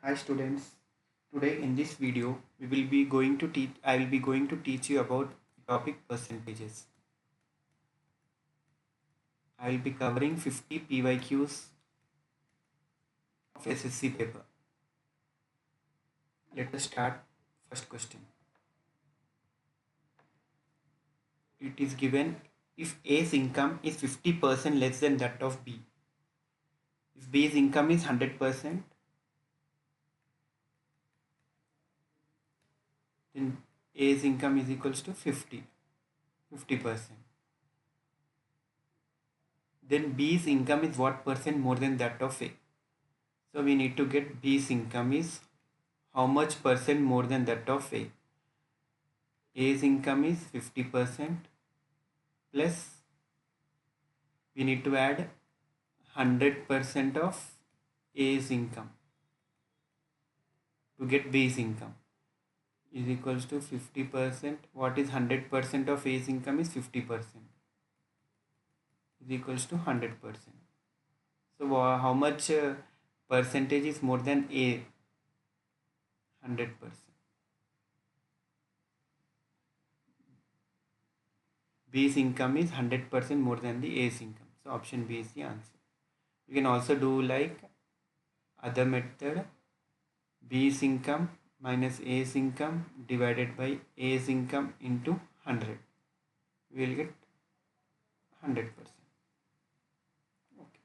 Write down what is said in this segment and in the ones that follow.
Hi students. Today in this video we will be going to teach I will be going to teach you about topic percentages. I will be covering 50 PYQs of SSC paper. Let us start. First question. It is given if A's income is 50% less than that of B. If B's income is 100%, then A's income is equals to 50%. Then B's income is what percent more than that of A? So we need to get B's income is how much percent more than that of A. A's income is 50% plus we need to add 100% of A's income to get B's income is equals to 50%. What is 100% of A's income is 50% is equals to 100%. So how much percentage is more than A? 100%. B's income is 100% more than the A's income. So option B is the answer. You can also do like other method, B's income minus A's income divided by A's income into 100. We will get 100%. Okay.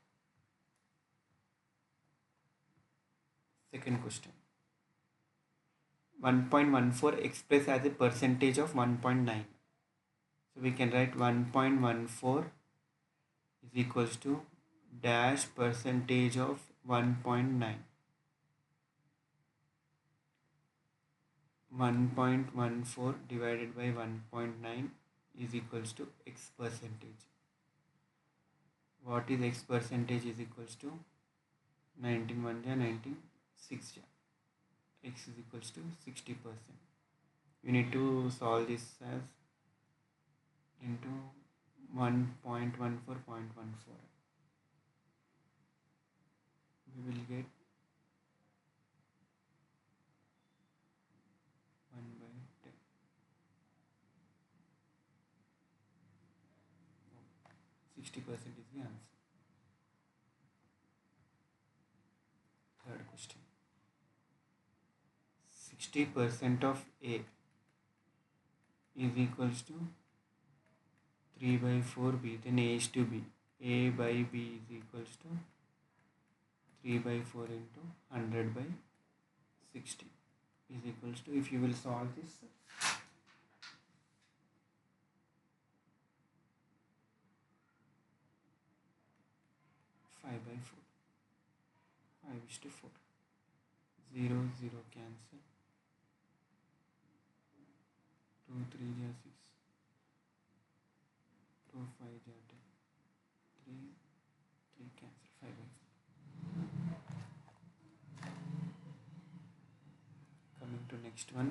Second question. 1.14 expressed as a percentage of 1.9. So we can write 1.14 is equals to dash percentage of 1.9. 1.14 divided by 1.9 is equals to x percentage. What is x percentage is equals to 19 1 ja 19 6 ja. X is equals to 60%. You need to solve this as into 1.14.14. We will get 1 by 10. Oh, 60% is the answer. Third question. 60% of A is equals to 3 by 4B, then A is to B. A by B is equals to 3 by 4 into 100 by 60 is equals to, if you will solve this, 5 by 4. 5 is to 4. 0, 0 cancel. 2, 3 ja 6. 2, 5 ja 10. 3, 3 cancel. 5 by 4. Coming to next one.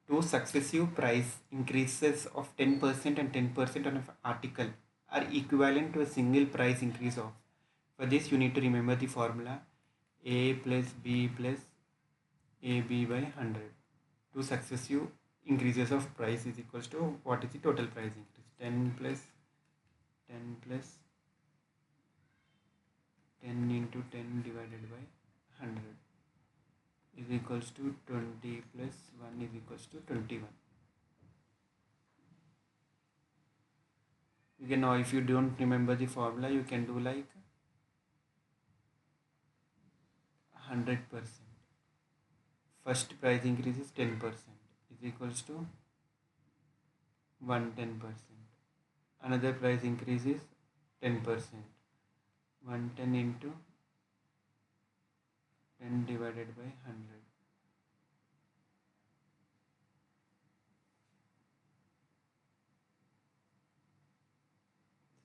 Two successive price increases of 10% and 10% on an article are equivalent to a single price increase of. For this you need to remember the formula A plus B plus AB by 100. Two successive increases of price is equals to, what is the total price increase? 10 plus 10 plus 10 into 10 divided by 100 is equals to 20 plus 1 is equals to 21. You can now, if you don't remember the formula, you can do like 100%. First price increase is 10% is equals to 110%. Another price increase is 10%. 110 into 10 divided by 100.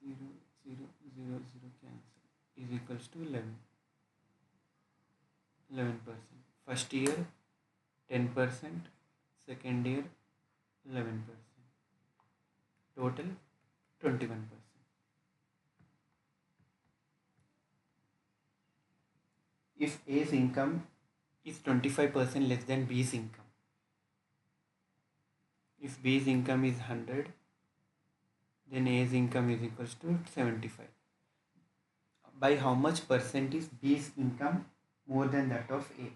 0, 0, 0, 0 cancel is equals to 11. 11%. First year 10%, second year 11%. Total 21%. If A's income is 25% less than B's income. If B's income is 100, then A's income is equals to 75. By how much percent is B's income more than that of A?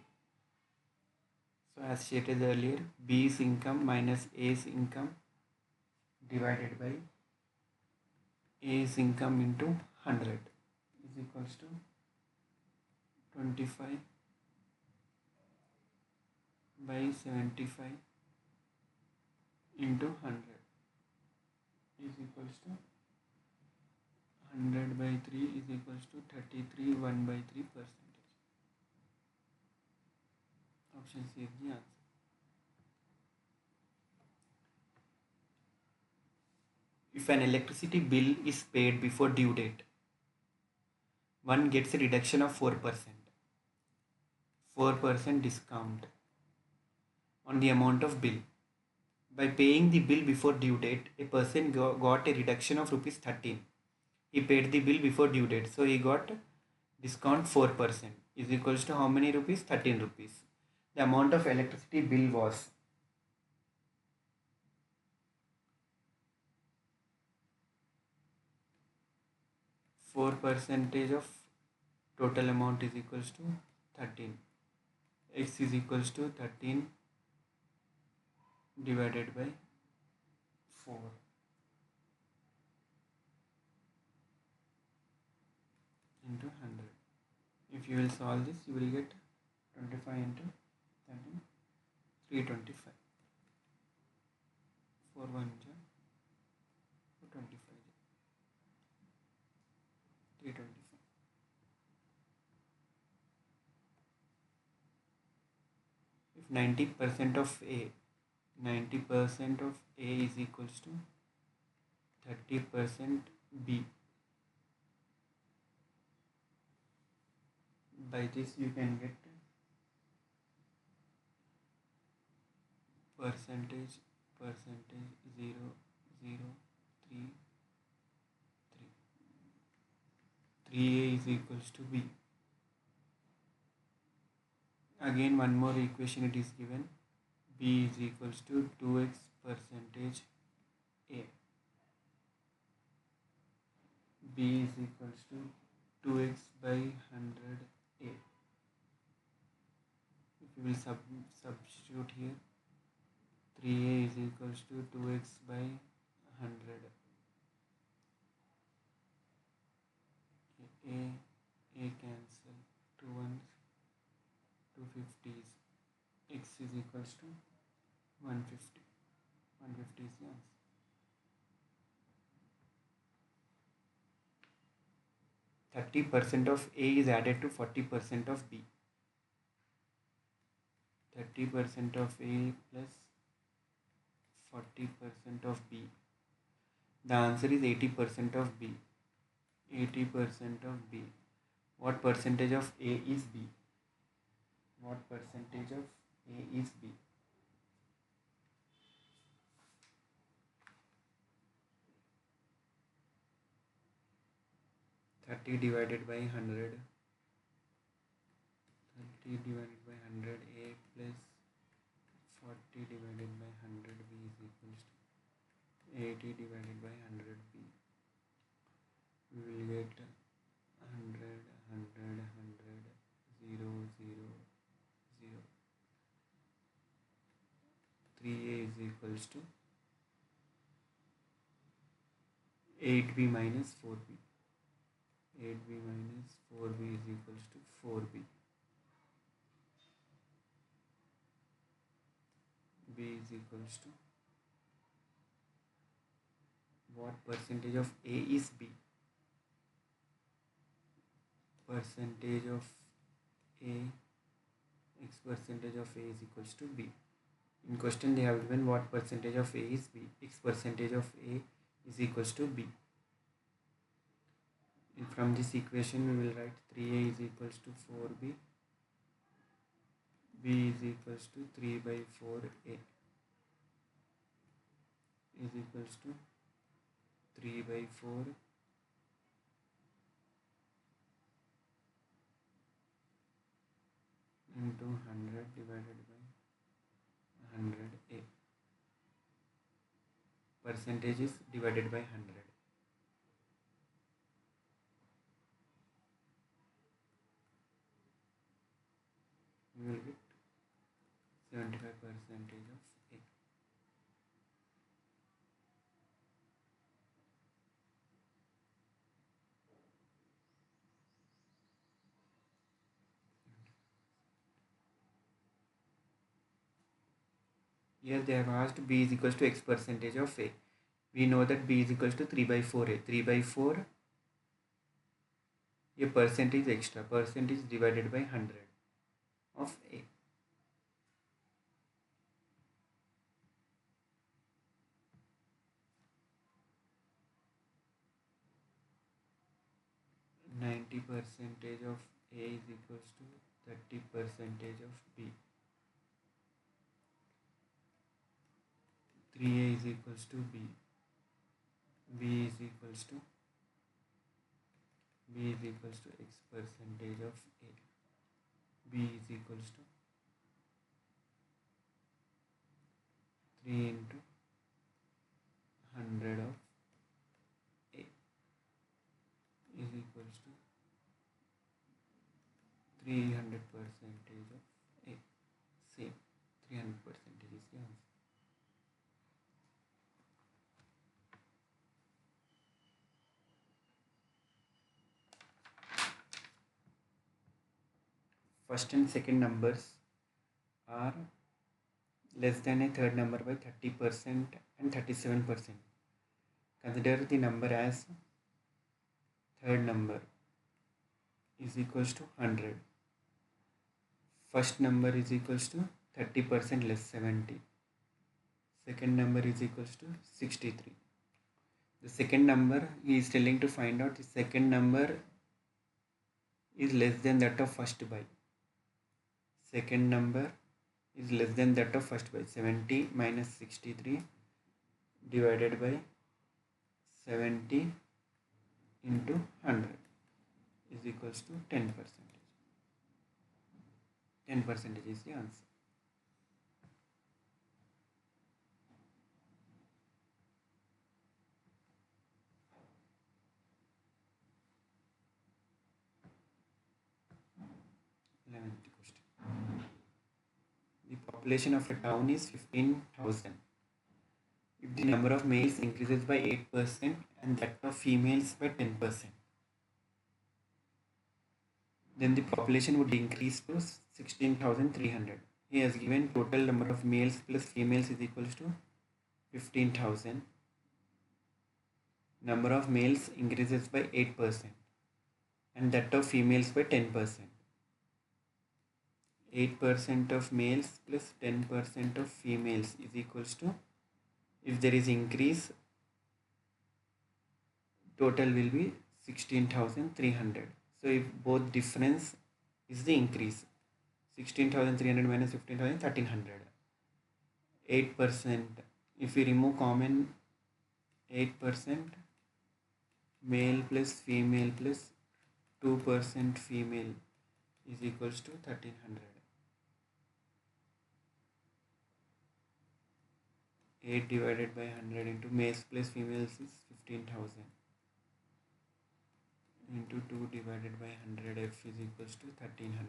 So as stated earlier, B's income minus A's income divided by A's income into 100 is equals to 25 by 75 into 100 is equals to 100 by 3 is equals to 33 1 by 3 percentage. Option C is the answer. If an electricity bill is paid before due date, one gets a reduction of 4%. 4% discount on the amount of bill. By paying the bill before due date, a person got a reduction of rupees 13. He paid the bill before due date, so he got discount 4% is equals to how many rupees? 13 rupees. The amount of electricity bill was 4% of total amount is equals to 13. X is equals to 13 divided by 4 into 100. If you will solve this, you will get 25 into 13, 325. 4 1 ja, 425 325. If 90% of A is equals to 30% B, by this you can get percentage 0 0 3 3A is equals to B. Again one more equation it is given, B is equals to 2x percentage A. B is equals to 2x by 100 A. If you will substitute here, 3A is equals to 2x by 100. A cancel, 2 ones, 2 50s. X is equals to 150. 150 is the answer. %30 of A is added to 40% of B. 30% of A plus 40% of B. The answer is 80% of B. 80% of B. What percentage of A is B? What percentage of A is B? Thirty divided by 100. 30 divided by 100 A plus 40 divided by 100 B is equals to 80 divided by 100 B. We will get 100, 100, 100, 0, 0, 0. 3A is equals to 8B minus 4B. 8B minus 4B is equals to 4B. B is equals to what percentage of A is B? Percentage of A, X percentage of A is equals to B. In question they have given what percentage of A is B. X percentage of A is equals to B. And from this equation we will write 3A is equals to 4B. B is equals to 3 by 4A is equals to 3 by 4 into into 100 divided by 100 A. Percentage is divided by 100. We will get 75% of A. Here they have asked B is equals to X percentage of A. We know that B is equals to 3 by 4A. 3 by 4, a percentage extra. Percentage divided by 100 of A. Ninety percentage of A is equals to 30 percentage of B. 3A is equals to B. B is equals to X percentage of A. B is equals to 3 into 100 of A is equals to 300 percentage of A. Same, 300 percentage is the answer. First and second numbers are less than a third number by 30% and 37%. Consider the number as third number is equals to 100. First number is equals to 30% less 70. Second number is equals to 63. The second number he is telling to find out the second number is less than that of first by. Second number is less than that of first by. 70 minus 63 divided by 70 into 100 is equals to 10%. 10% is the answer. The population of a town is 15,000. If the number of males increases by 8% and that of females by 10%, then the population would increase to 16,300. He has given total number of males plus females is equals to 15,000. Number of males increases by 8% and that of females by 10%. 8% of males plus 10% of females is equals to, if there is increase, total will be 16,300. So if both difference is the increase, 16,300 minus 15,000, 1,300. 8%, if we remove common, 8% male plus female plus 2% female is equals to 1,300. 8 divided by 100 into males plus females is 15,000 into 2 divided by 100, F is equals to 1,300.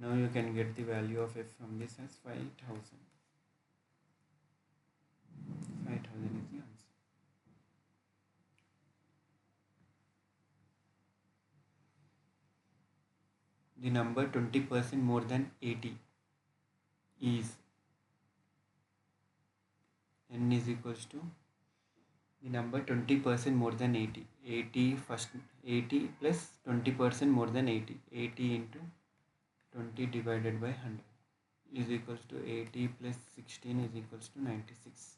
Now you can get the value of F from this as 5,000. 5,000 is the answer. The number 20% more than 80 is n is equals to the number 20% more than 80. 80 plus 20% more than 80. 80 into 20 divided by 100 is equals to 80 plus 16 is equals to 96.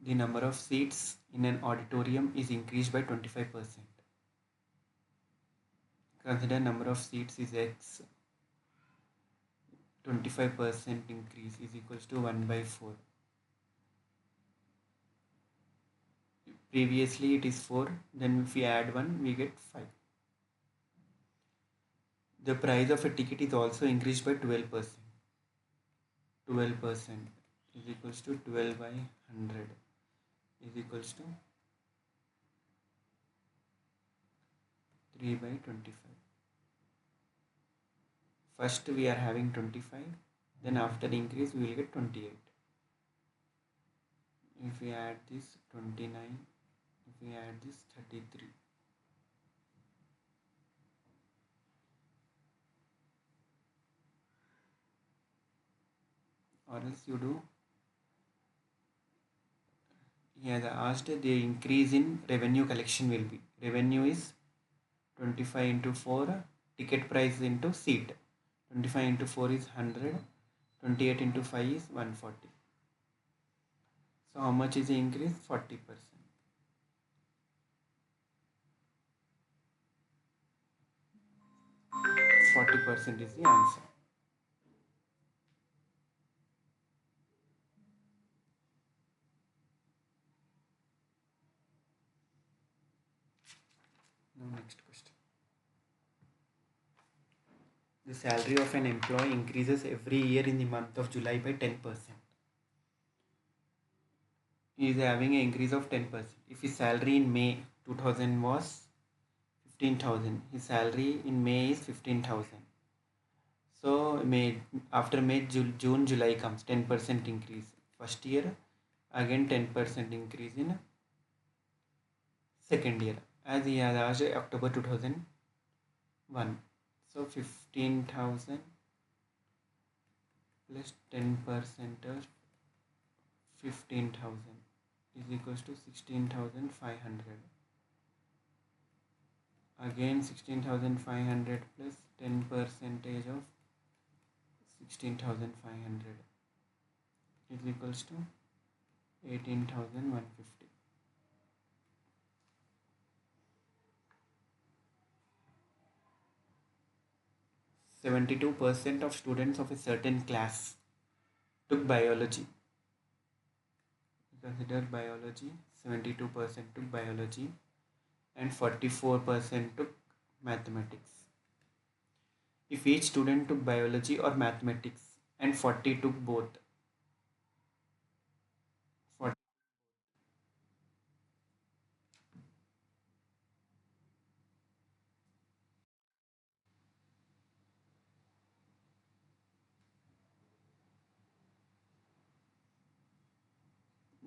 The number of seats in an auditorium is increased by 25%. Consider number of seats is X. 25% increase is equals to 1 by 4. Previously it is 4, then if we add 1 we get 5. The price of a ticket is also increased by 12%. 12% is equals to 12 by 100 is equals to 3 by 25. First we are having 25, then after increase we will get 28. If we add this 29, if we add this 33. Or else you do, he has asked the increase in revenue collection will be. Revenue is 25 into 4, ticket price into seat. 25 into 4 is 100, 28 into 5 is 140. So how much is the increase? 40%. 40% is the answer. Now next question. The salary of an employee increases every year in the month of July by 10%. He is having an increase of 10%. If his salary in May 2000 was 15,000, his salary in May is 15,000. So after May, June, July comes 10% increase. First year, again 10% increase in second year. As he has asked October 2001. So 15,000 plus 10% of 15,000 is equals to 16,500. Again 16,500 plus 10% of 16,500 is equals to 18,150. %72% of students of a certain class took biology. Consider biology. 72% took biology and 44% took mathematics. If each student took biology or mathematics and 40 took both, 40,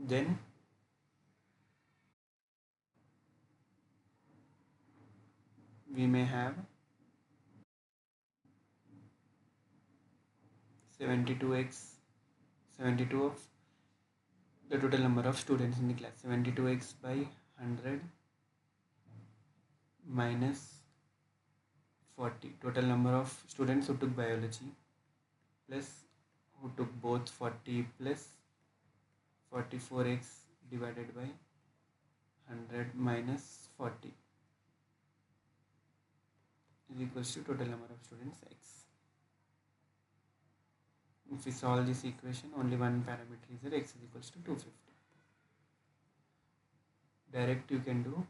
then we may have 72x, 72 of the total number of students in the class. 72x by 100 minus 40. Total number of students who took biology plus who took both 40 plus 44x divided by 100 minus 40 is equals to total number of students x. If we solve this equation, only one parameter is there, x is equals to 250. Direct you can do.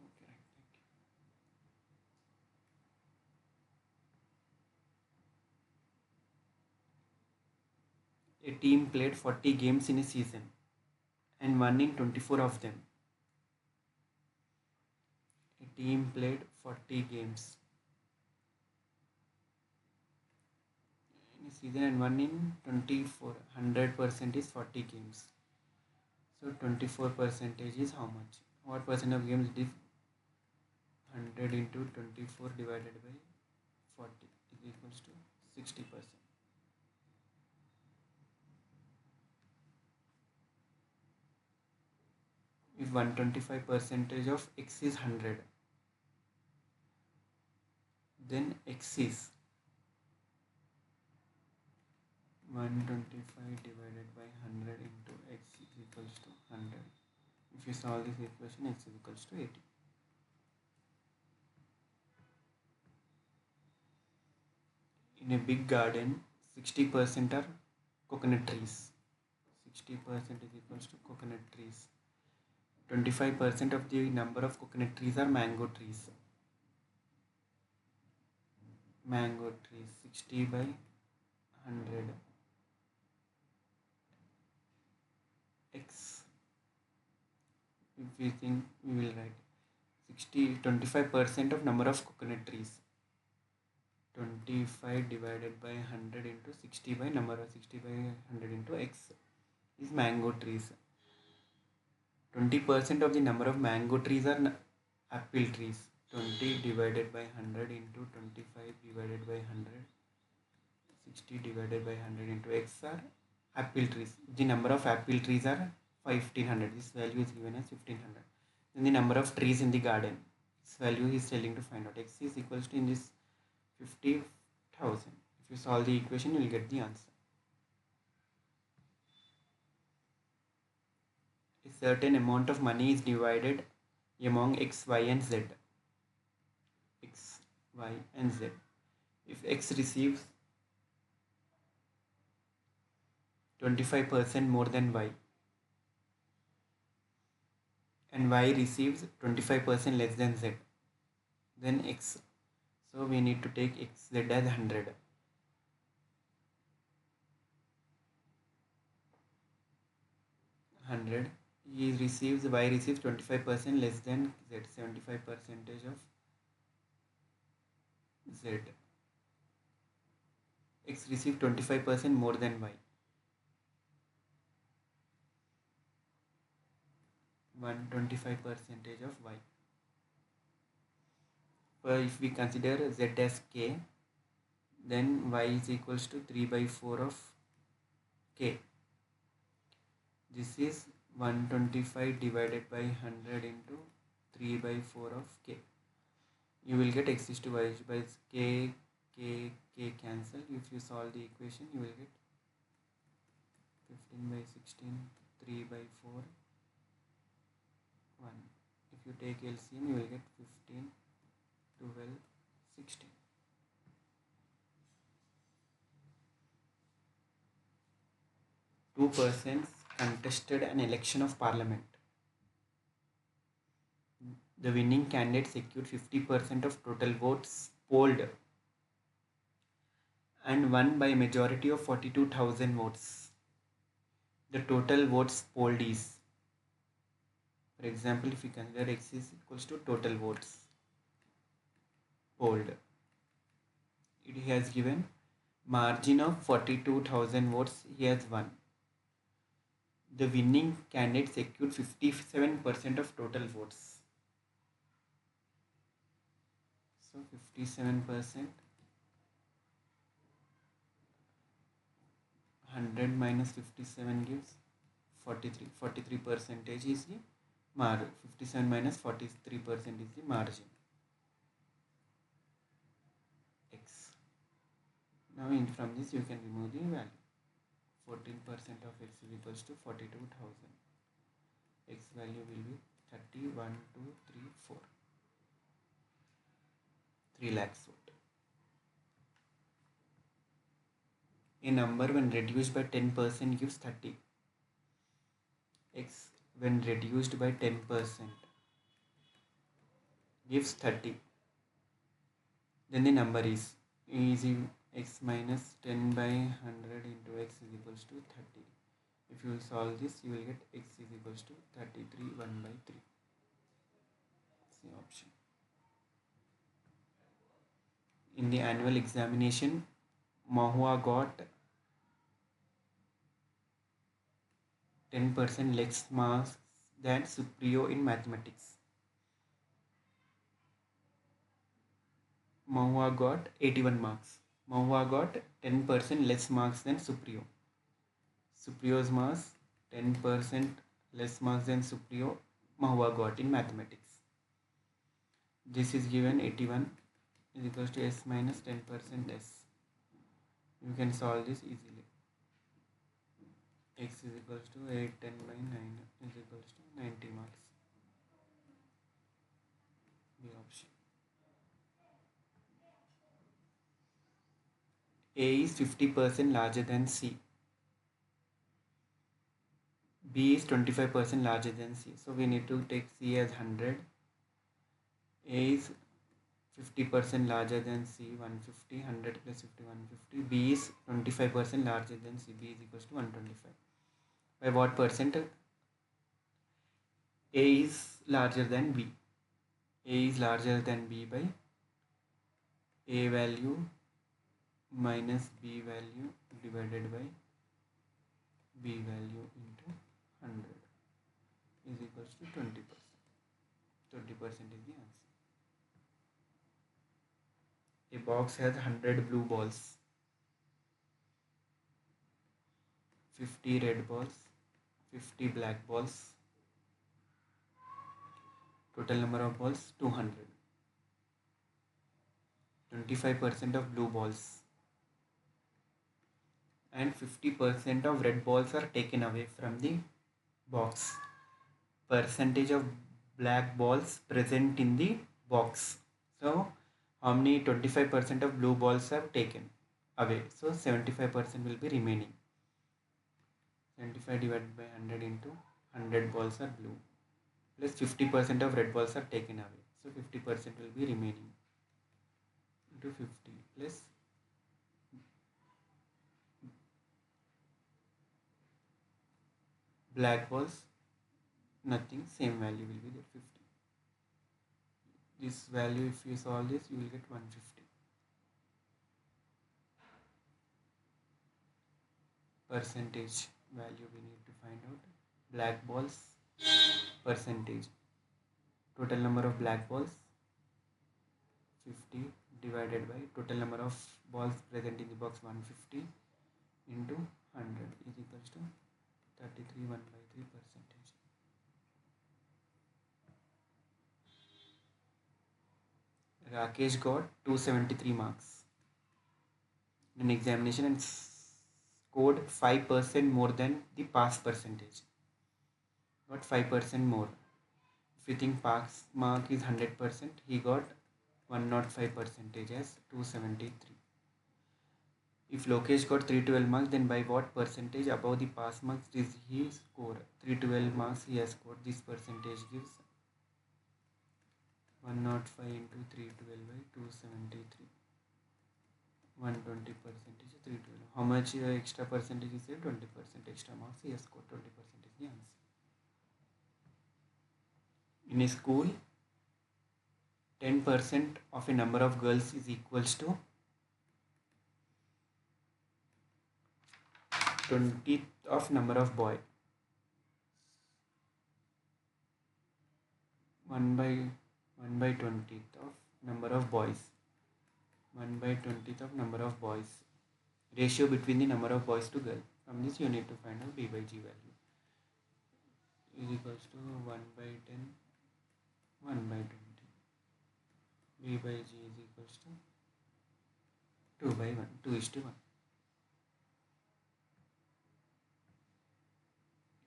Okay, thank you. A team played 40 games in a season and won in 24 of them. A team played 40 games in a season and won in 24. 100% is 40 games. So 24% is how much? What percent of games did 100 into 24 divided by 40 is equals to 60%. If 125% of x is 100, then x is 125 divided by 100 into x is equals to 100. If you solve this equation, x is equals to 80. In a big garden, 60% are coconut trees. 60% is equals to coconut trees. 25% of the number of coconut trees are mango trees. Mango trees, 60 by 100 x. If we think, we will write 25% of number of coconut trees. 25 divided by 100 into 60 by number of 60 by 100 into x is mango trees. 20% of the number of mango trees are apple trees. 20 divided by 100 into 25 divided by 100, 60 divided by 100 into x are apple trees. The number of apple trees are 1500. This value is given as 1500. Then the number of trees in the garden, this value is telling to find out. X is equals to in this 50,000. If you solve the equation, you will get the answer. A certain amount of money is divided among x, y and z. X, y and z. If x receives 25% more than y and y receives 25% less than z, then x. So we need to take x, z as 100. 100. Y receives 25% less than z, 75% of z. X receives 25% more than y. 125% of y. If we consider z as k, then y is equals to 3 by 4 of k. This is 125 divided by 100 into 3 by 4 of k. You will get x is to y by k cancel. If you solve the equation, you will get 15 by 16, 3 by 4, 1. If you take LCM, you will get 15, 12, 16. Two persons contested an election of parliament. The winning candidate secured 50% of total votes polled and won by a majority of 42,000 votes. The total votes polled is, for example, if we consider x is equals to total votes polled, it has given margin of 42,000 votes he has won. The winning candidate secured 57% of total votes. So 57%, 100 minus 57 gives 43. 43% is the margin. 57 minus 43% is the margin. X. Now from this you can remove the value. 14% of x is equals to 42,000. X value will be 31, 2, 3, 4. 3 lakhs vote. A number when reduced by 10% gives 30. X when reduced by 10% gives 30. Then the number is easy. X minus 10 by 100 into x is equals to 30. If you solve this, you will get x is equals to 33 1 by 3. That's the option. In the annual examination, Mahua got 10% less marks than Supriyo in mathematics. Mahua got 81 marks. Mahua got 10% less marks than Supriyo. Supriyo's marks 10% less marks than Supriyo Mahua got in mathematics. This is given 81 is equals to s minus 10% s. You can solve this easily. X is equals to 8, 10 by 9 is equals to 90 marks. The option. A is 50% larger than C. B is 25% larger than C. So we need to take C as 100. A is 50% larger than C, 150, 100 plus 50, 150. B is 25% larger than C, B is equals to 125. By what percent? A is larger than B. A is larger than B by A value minus B value divided by B value into 100 is equals to 20%. 20% is the answer. A box has 100 blue balls, 50 red balls, 50 black balls. Total number of balls 200. 25% of blue balls and 50% of red balls are taken away from the box. Percentage of black balls present in the box. So how many 25% of blue balls are taken away? So 75% will be remaining. 75 divided by 100 into 100 balls are blue. Plus 50% of red balls are taken away. So 50% will be remaining. Into 50 plus black balls, nothing, same value will be there, 50. This value, if you solve this, you will get 150. Percentage value we need to find out. Black balls percentage. Total number of black balls 50 divided by total number of balls present in the box 150 into 100 is equals to 33 1/3 percentage. Rakesh got 273 marks in an examination and scored 5% more than the pass percentage. Got 5% more. If you think pass mark is 100%, he got 105% as 273. If Lokesh got 312 marks, then by what percentage above the pass marks did he score? 312 marks he has scored. This percentage gives 105 into 312 by 273. 120% is 312. How much extra percentage is there? 20% extra marks he has scored. 20% is the answer. In a school, 10% of a number of girls is equals to 20th of number of boy. 1 by 20th of number of boys. 1 by 20th of number of boys. Ratio between the number of boys to girls. From this you need to find out B by G value. Is equals to 1 by 10, 1 by 20. B by G is equals to 2 by 1, 2:1.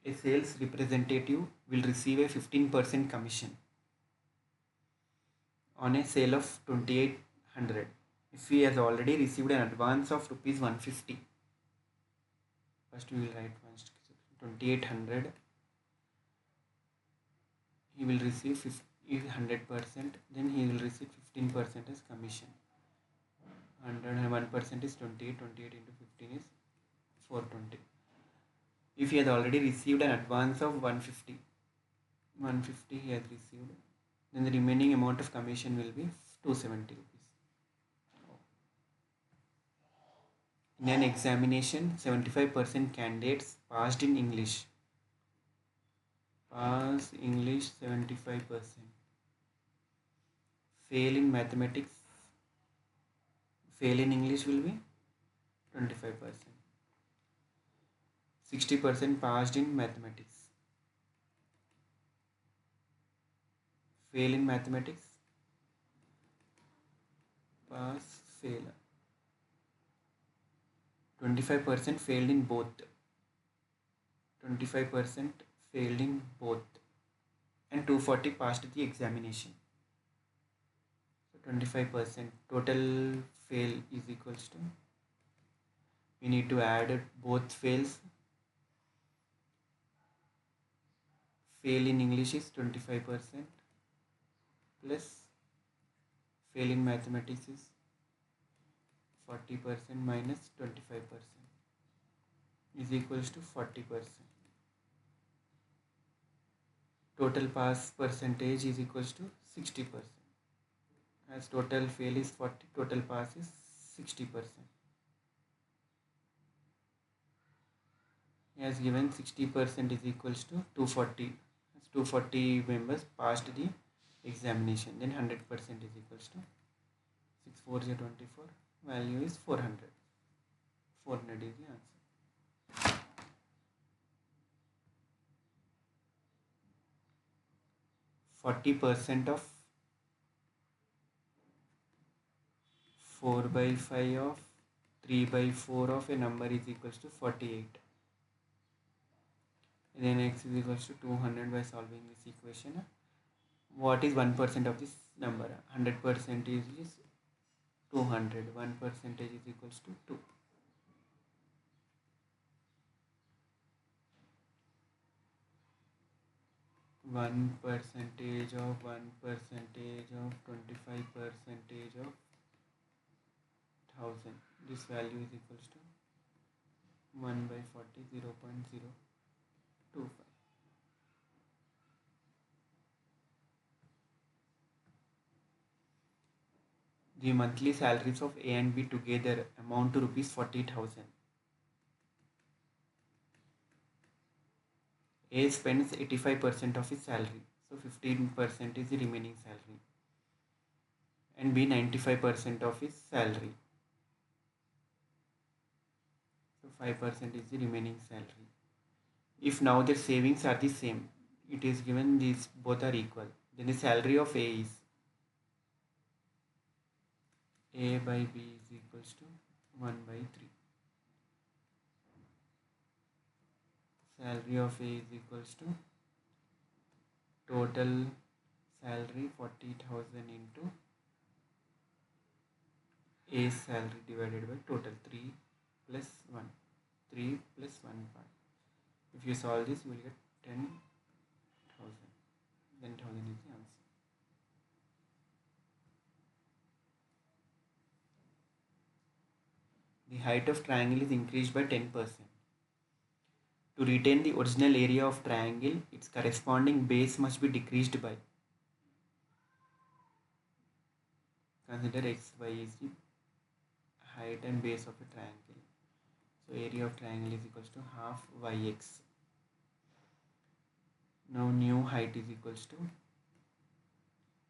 A sales representative will receive a 15% commission on a sale of 2800 if he has already received an advance of rupees 150. First we will write 2800. He will receive 100%, then he will receive 15% as commission. 101% is 28, 28 into 15 is 420. If he has already received an advance of 150 he has received, then the remaining amount of commission will be 270 rupees. In an examination, 75% candidates passed in English. Pass English 75%. Fail in mathematics. Fail in English will be 25%. 60% passed in mathematics. Fail in mathematics. Pass, fail. 25% failed in both. 25% failed in both. And 240 passed the examination. So 25% total fail is equals to we need to add both fails. Fail in English is 25% plus fail in mathematics is 40% minus 25% is equals to 40%. Total pass percentage is equals to 60%. As total fail is 40, total pass is 60%. As given 60% is equals to 240. As 240 members passed the examination, then 100% is equals to 6 4 0 24. Value is 400. 400 is the answer. 40% of 4 by 5 of 3 by 4 of a number is equals to 48. Then x is equals to 200 by solving this equation. What is 1% of this number? 100% is 200. 1% is equals to 2. 1% of 1% of 25% of 1000. This value is equals to 1 by 40, 0.025. The monthly salaries of A and B together amount to rupees 40,000. A spends 85% of his salary, so 15% is the remaining salary, and B 95% of his salary, so 5% is the remaining salary. If now their savings are the same, it is given these both are equal, then the salary of A is A by B is equals to 1 by 3. Salary of A is equals to total salary 40,000 into A's salary divided by total 3 plus 1. 3 plus 1 part. If you solve this, you will get 10,000. Then 1000 is the answer. The height of triangle is increased by 10%. To retain the original area of triangle, its corresponding base must be decreased by. Consider x, y is the height and base of a triangle. So area of triangle is equals to half yx. Now new height is equals to,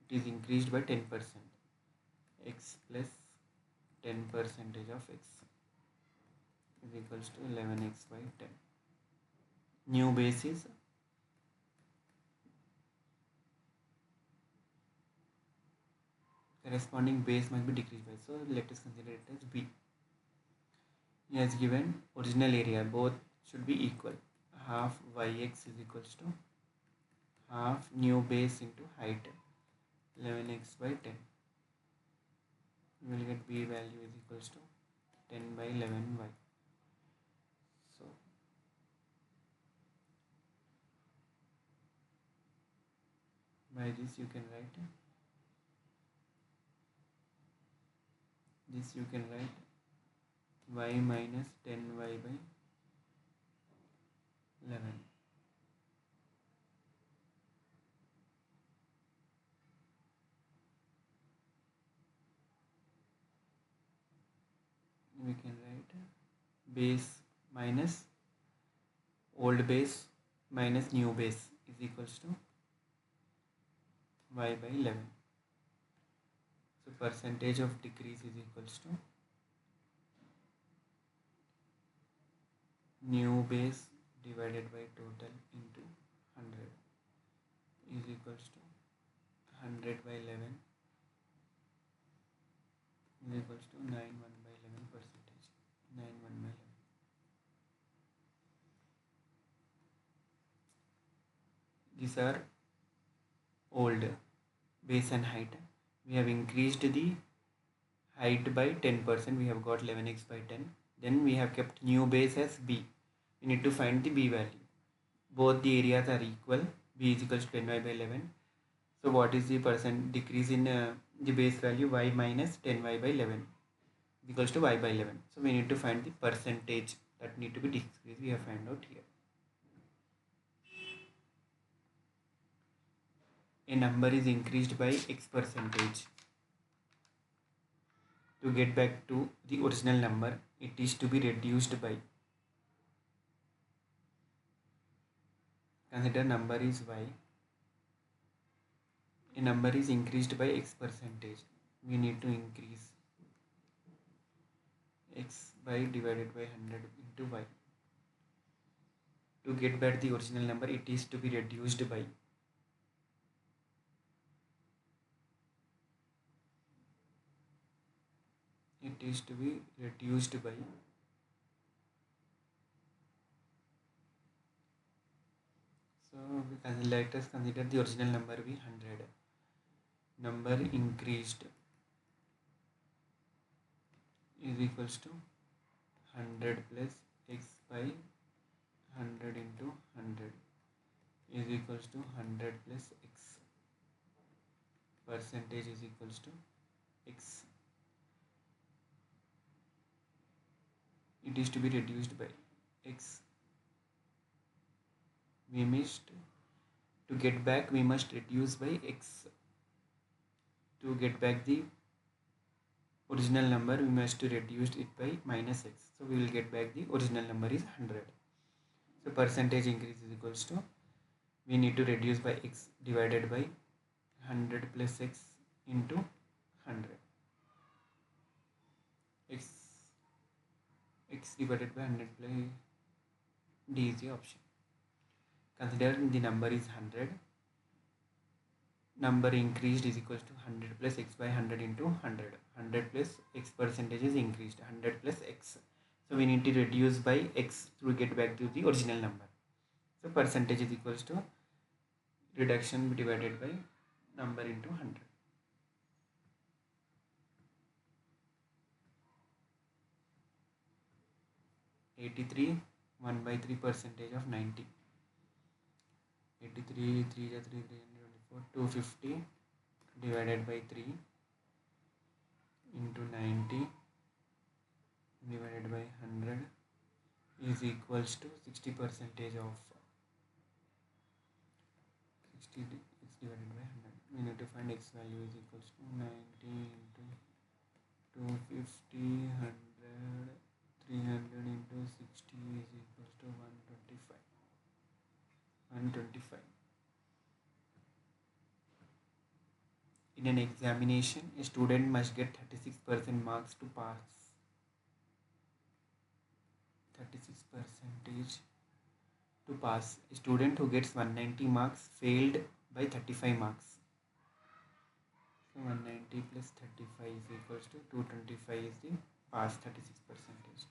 it is increased by 10%. X plus 10% of x is equals to 11x by 10. New base is corresponding base must be decreased by. So let us consider it as b. As given original area, both should be equal. Half yx is equals to half new base into height 11x by 10. We will get b value is equals to 10 by 11y. So by this you can write y minus 10y by 11. We can write base minus old base minus new base is equals to y by 11. So percentage of decrease is equals to new base divided by total into 100 is equals to 100 by 11 is equals to 91 by 11 percentage. 91 by 11. These are old base and height. We have increased the height by 10%. We have got 11x by 10. Then we have kept new base as b. We need to find the b value. Both the areas are equal. B is equals to 10y by 11. So what is the percent decrease in the base value? Y minus 10y by 11 is equals to y by 11. So we need to find the percentage that need to be decreased. We have found out here. A number is increased by x percentage. To get back to the original number, it is to be reduced by. Consider number is y. A number is increased by x percentage. We need to increase x by divided by 100 into y. To get back the original number, it is to be reduced by. It is to be reduced by. So let us consider the original number be 100. Number increased is equals to 100 plus x by 100 into 100 is equals to 100 plus x. Percentage is equals to x. It is to be reduced by x. We must, to get back, we must reduce by x. To get back the original number, we must reduce it by minus x. So we will get back the original number is 100. So percentage increase is equals to, we need to reduce by x divided by 100 plus x into 100. X divided by 100 plus D is the option. Consider the number is 100. Number increased is equals to 100 plus x by 100 into 100. 100 plus x percentage is increased. 100 plus x. So we need to reduce by x to get back to the original number. So percentage is equals to reduction divided by number into 100. 83, 1 by 3 percentage of 90. 83, 3 is 3, 324, 250 divided by 3 into 90 divided by 100 is equals to 60 percentage of 60 x divided by 100. We need to find x value is equals to 90 into 250, 100, 300 into 60 is equals to 125. 125. In an examination, a student must get 36% marks to pass. 36 percentage to pass. A student who gets 190 marks failed by 35 marks. So 190 plus 35 is equals to 225 is the pass 36 percentage.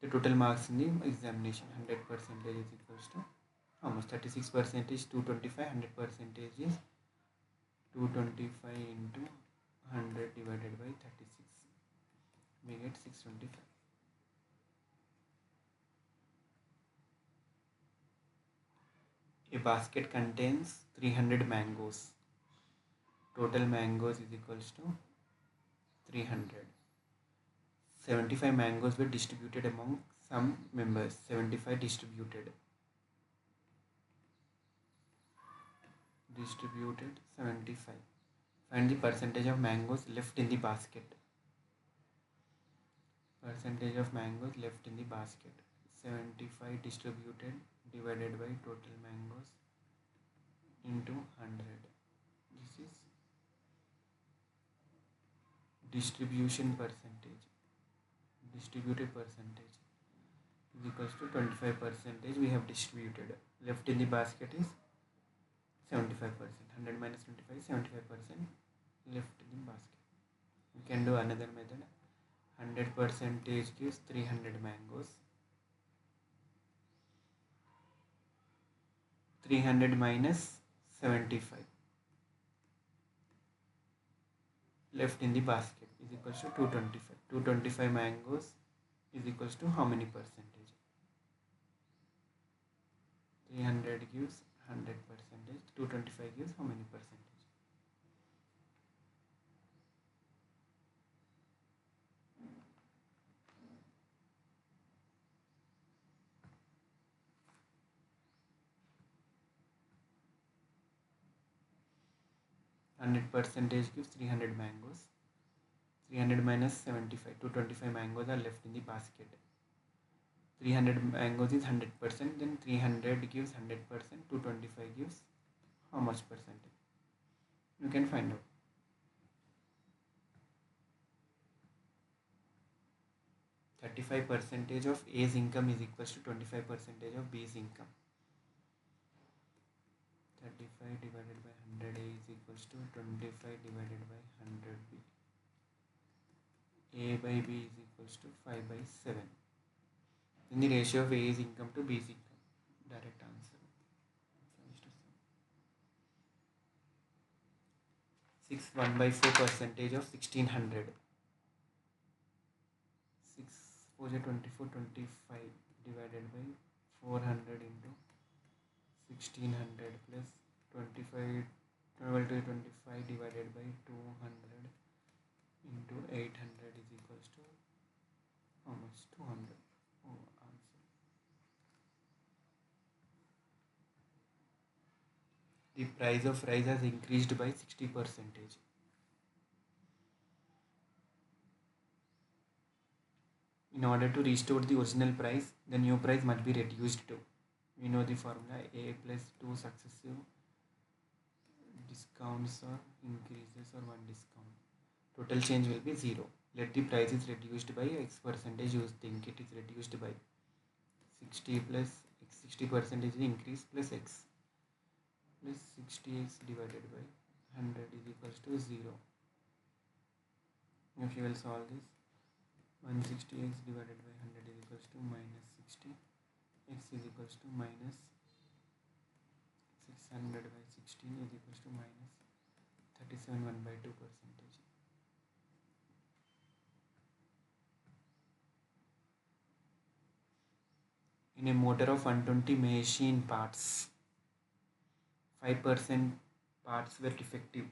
The total marks in the examination 100 percentage is equals to how much? 36 percentage 225, 100 percentage is 225 into 100 divided by 36. We get 625. A basket contains 300 mangoes. Total mangoes is equals to 300. 75 mangoes were distributed among some members. 75 distributed. Distributed 75. Find the percentage of mangoes left in the basket. Percentage of mangoes left in the basket. 75 distributed divided by total mangoes into 100. This is distribution percentage. Distributed percentage is equals to 25 percentage we have distributed. Left in the basket is 75%. 100 minus 25 is 75% left in the basket. We can do another method. 100 percentage gives 300 mangoes. 300 minus 75 left in the basket is equals to 225. 225 mangoes is equals to how many percentage? 300 gives 100 percentage. 225 gives how many percentage? 100 percentage gives 300 mangoes. 300 minus 75. 225 mangoes are left in the basket. 300 mangoes is 100%. Then 300 gives 100%. 225 gives how much percentage? You can find out. 35 percentage of A's income is equals to 25 percentage of B's income. 35 divided by 100 A is equals to 25 divided by 100 B. A by B is equals to 5 by 7. Then the ratio of A's income to B's income. Direct answer. 6 1 by 4 percentage of 1600. 6 4 24 25 divided by 400 into 1600 plus 25 12 to 25 divided by 200 into 800 is equals to how much? 200. Oh, answer. The price of rice has increased by 60 percentage. In order to restore the original price, the new price must be reduced to. We know the formula: A plus 2 successive discounts or increases or one discount. Total change will be 0. Let the price is reduced by X percentage. You think it is reduced by 60 plus X. 60 percentage is increase plus X plus 60X divided by 100 is equals to 0. If you will solve this, 160x divided by 100 is equals to minus 60. X is equals to minus 600 by 16 is equals to minus 37 1 by 2 percentage. In a motor of 120 machine parts, 5% parts were defective.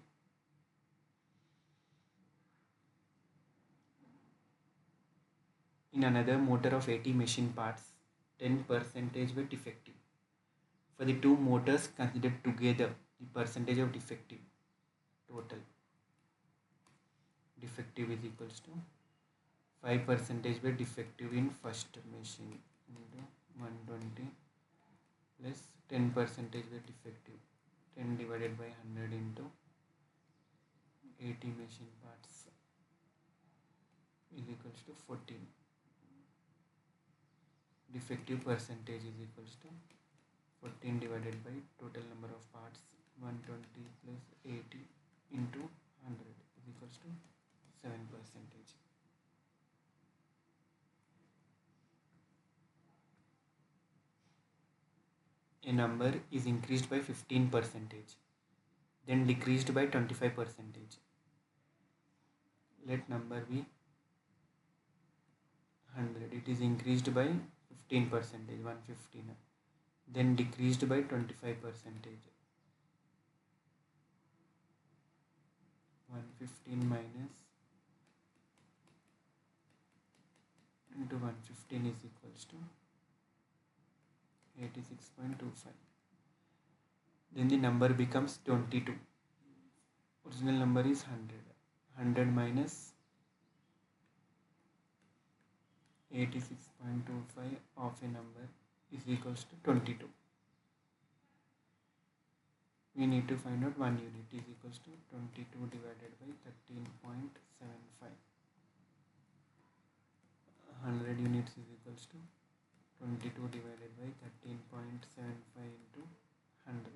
In another motor of 80 machine parts, 10% were defective. For the two motors considered together, the percentage of defective total defective is equals to 5% were defective in first machine into 120 plus 10% were defective. 10 divided by 100 into 80 machine parts is equals to 14. Defective percentage is equals to 14 divided by total number of parts, 120 plus 80 into 100 is equals to 7%. A number is increased by 15%, then decreased by 25%. Let number be 100. It is increased by 15%, 115. Then decreased by 25%. 115 minus into 115 is equals to 86.25. Then the number becomes 22. Original number is 100. 100 minus 86.25 of a number is equals to 22. We need to find out 1 unit is equals to 22 divided by 13.75. 100 units is equals to 22 divided by 13.75 into 100.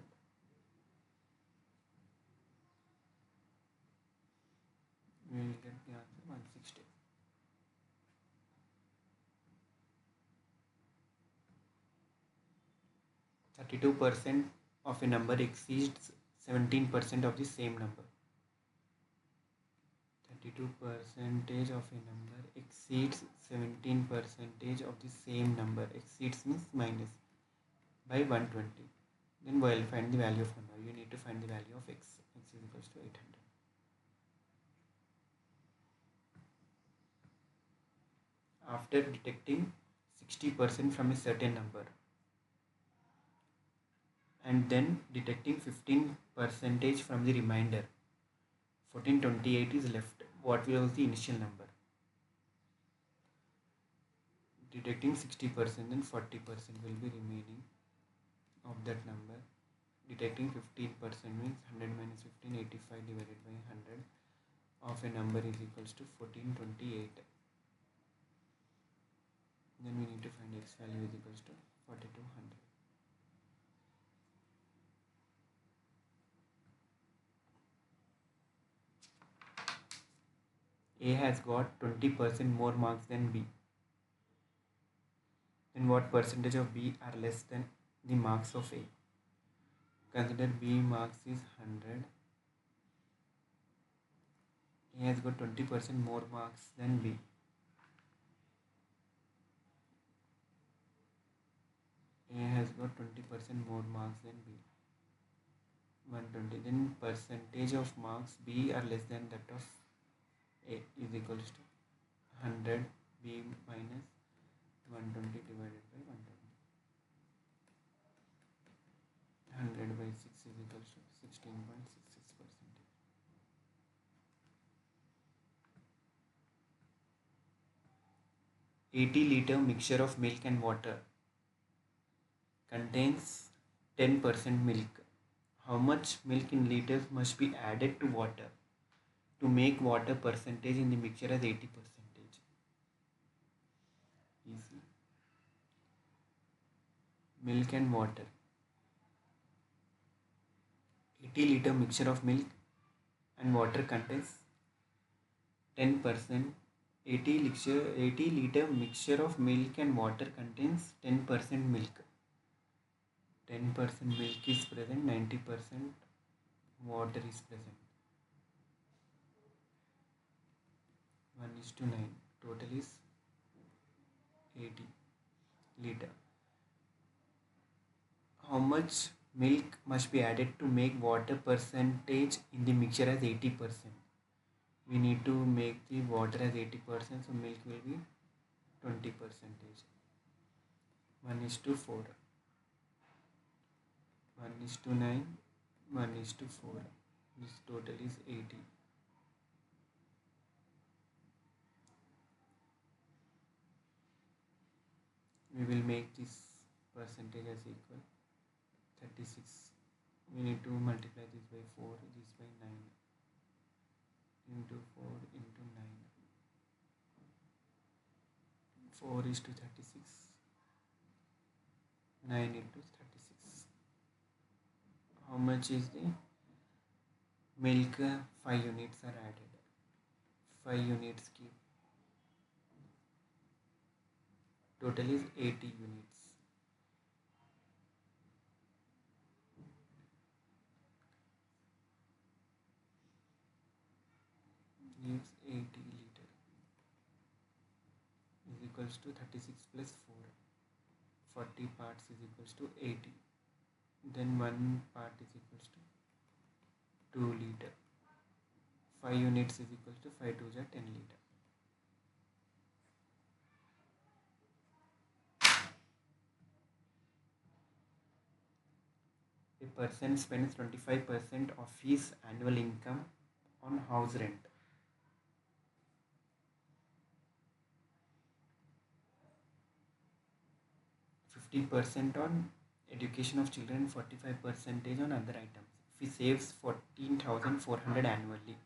We will get the answer 160. 32% of a number exceeds 17% of the same number. 32% of a number exceeds 17% of the same number. Exceeds means minus by 120. Then we'll find the value of number. You need to find the value of x. X is equals to 800. After detecting 60% from a certain number and then detecting 15% from the remainder, 1428 is left. What was the initial number? Detecting 60%, then 40% will be remaining of that number. Detecting 15% means 100 minus 15, 85 divided by 100 of a number is equals to 1428. Then we need to find x value is equals to 4200. A has got 20% more marks than B. Then what percentage of B are less than the marks of A? Consider B marks is 100. A has got 20% more marks than B. A has got 20% more marks than B. 120. Then percentage of marks B are less than that of A is equals to 100 B minus 120 divided by 120. 100 by 6 is equals to 16.66%. (80-liter mixture of milk and water contains 10% milk. How much milk in liters must be added to water to make water percentage in the mixture as 80%? Easy. Milk and water. 80-liter mixture of milk and water contains 10%. 80-liter mixture of milk and water contains 10% milk. 10% milk is present, 90% water is present. 1:9. Total is 80 liter. How much milk must be added to make water percentage in the mixture as 80%? We need to make the water as 80%, so milk will be 20%. 1:4. 1:9. 1:4. This total is 80. We will make this percentage as equal 36. We need to multiply this by 4, this by 9, into 4 into 9. 4 is to 36. 9 into 36. How much is the milk? 5 units are added. 5 units keep. Total is 80 units. Gives 80 liter is equals to 36 plus 4. 40 parts is equals to 80. Then 1 part is equals to 2 liter. 5 units is equals to 5 2s are 10 liter. A person spends 25% of his annual income on house rent. 50% on education of children, 45% on other items. If he saves 14,400 annually,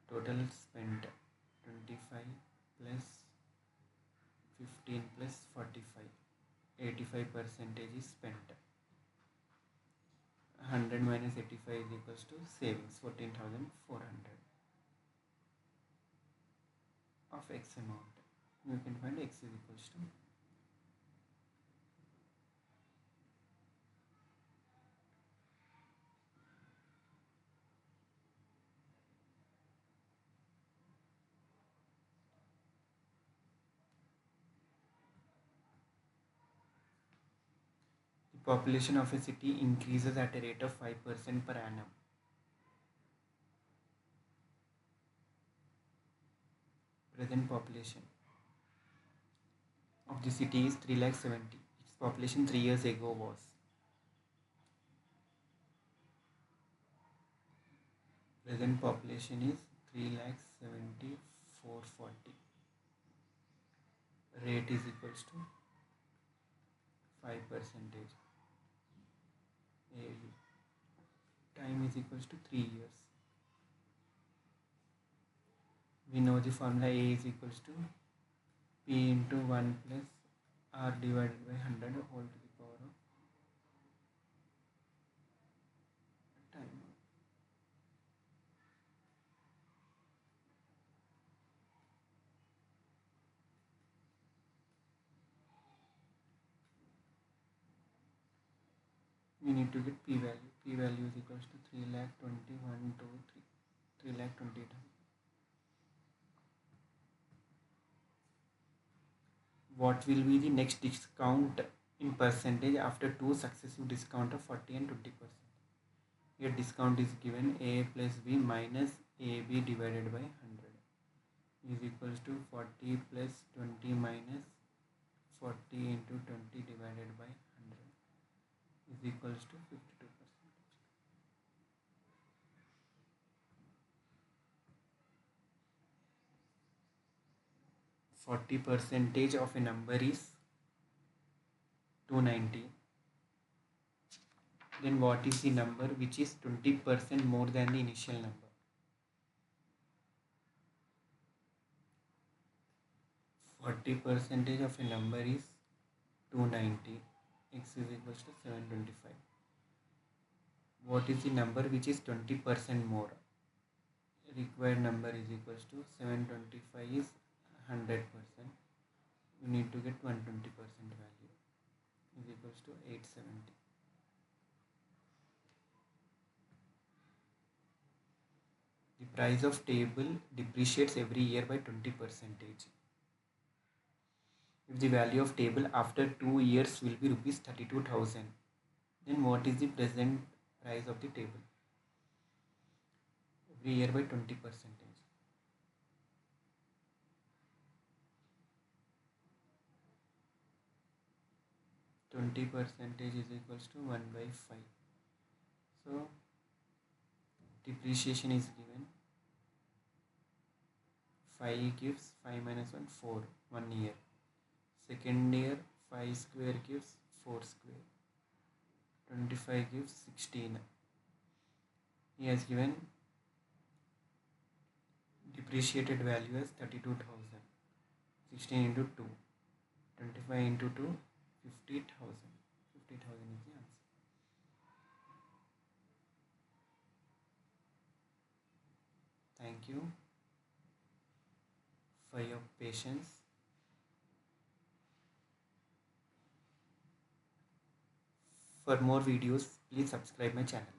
total spent 25 plus 15 plus 45, 85% is spent. 100 minus 85 is equals to savings 14,400 of x amount. You can find x is equals to The population of a city increases at a rate of 5% per annum. Present population of the city is 3,70,000. Its population 3 years ago was. Present population is 3,70,440. Rate is equals to 5%. AU. Time is equals to 3 years. We know the formula A is equals to P into 1 plus R divided by 100 whole to the power of time. We need to get P value. P value is equals to 3,21,2,3,20,000. What will be the next discount in percentage after two successive discount of 40 and 20%? Here discount is given A plus B minus AB divided by 100 is equals to 40 plus 20 minus 40 into 20 divided by 100 is equals to 52%. %40 of a number is 290. Then what is the number which is 20% more than the initial number? 40% of a number is 290. X is equals to 725. What is the number which is 20% more? Required number is equals to 725 is 100%. You need to get 120% value is equals to 870. The price of table depreciates every year by 20%. If the value of table after 2 years will be rupees 32,000, then what is the present price of the table? Every year by 20%. 20% is equals to 1 by 5. So depreciation is given. 5 gives 5 minus 1, 4, 1 year. Second year 5 square gives 4 square. 25 gives 16. He has given depreciated value as 32,000. 16 into 2. 25 into 2, 50,000. 50,000 is the answer. Thank you for your patience. For more videos, please subscribe my channel.